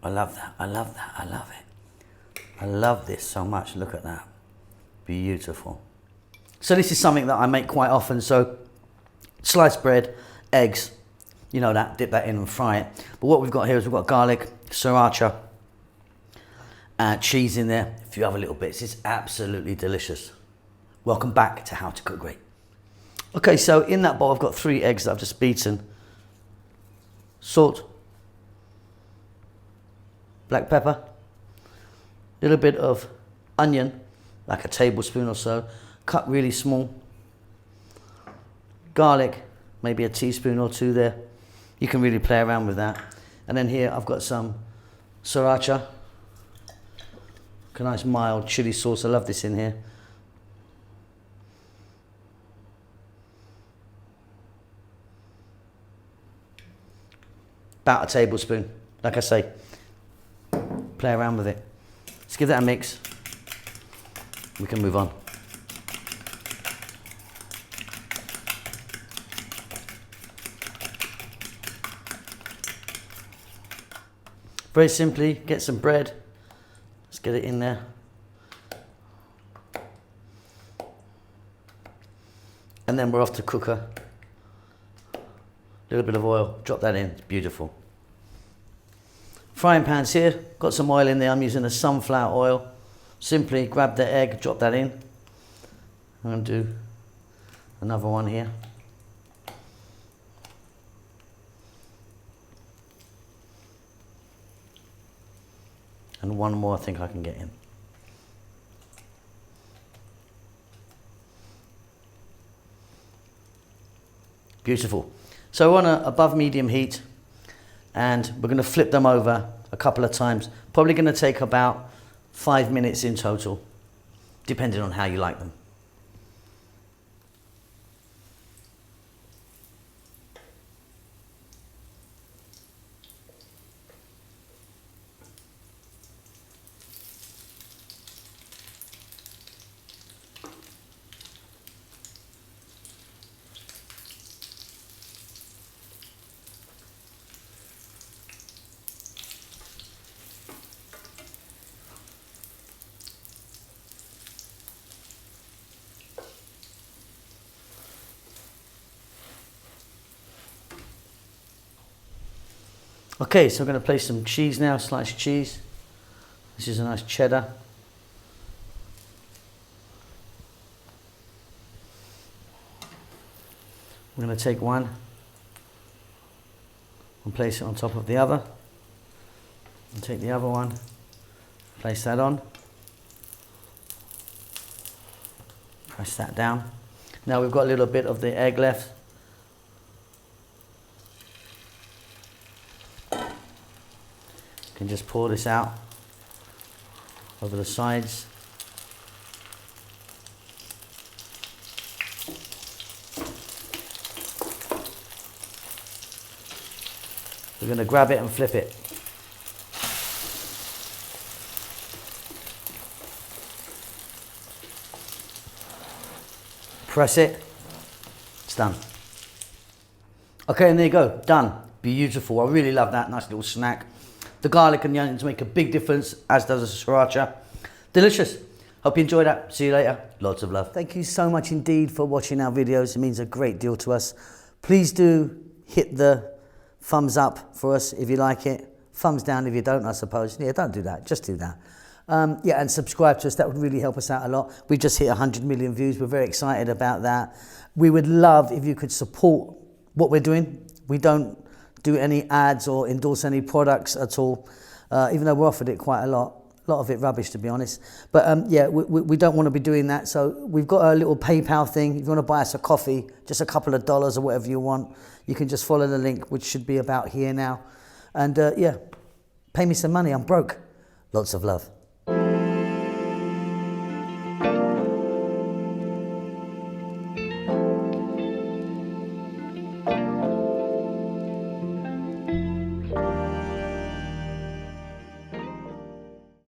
I love that. I love that. I love it. I love this so much. Look at that. Beautiful. So this is something that I make quite often. So sliced bread, eggs, you know that, dip that in and fry it. But what we've got here is we've got garlic, sriracha, cheese in there, a few other little bits. It's absolutely delicious. Welcome back to How to Cook Great. Okay, so in that bowl I've got 3 eggs that I've just beaten. Salt, black pepper, a little bit of onion, like a tablespoon or so, cut really small. Garlic, maybe a teaspoon or 2 there. You can really play around with that. And then here I've got some sriracha, a nice mild chili sauce. I love this in here. About a tablespoon, like I say, play around with it. Let's give that a mix. We can move on. Very simply, get some bread. Let's get it in there. And then we're off to cooker. A little bit of oil, drop that in, it's beautiful. Frying pans here, got some oil in there. I'm using a sunflower oil. Simply grab the egg, drop that in. I'm going to do another one here. And one more I think I can get in. Beautiful. So we're on above medium heat, and we're going to flip them over a couple of times. Probably going to take about 5 minutes in total, depending on how you like them. Okay, so I'm going to place some cheese now, sliced cheese. This is a nice cheddar. I'm going to take one and place it on top of the other. And take the other one, place that on. Press that down. Now we've got a little bit of the egg left. Can just pour this out over the sides. We're going to grab it and flip it. Press it. It's done. Okay, and there you go, done. Beautiful. I really love that nice little snack. The garlic and the onions make a big difference, as does the sriracha. Delicious. Hope you enjoyed that. See you later. Lots of love. Thank you so much indeed for watching our videos. It means a great deal to us. Please do hit the thumbs up for us if you like it. Thumbs down if you don't, I suppose. Yeah, don't do that. Just do that. Yeah, and subscribe to us. That would really help us out a lot. We just hit 100 million views. We're very excited about that. We would love if you could support what we're doing. We don't do any ads or endorse any products at all, even though we're offered it quite a lot of it rubbish, to be honest. But yeah, we don't want to be doing that. So we've got a little PayPal thing. If you want to buy us a coffee, just a couple of dollars or whatever you want, you can just follow the link, which should be about here now. And yeah, pay me some money. I'm broke. Lots of love.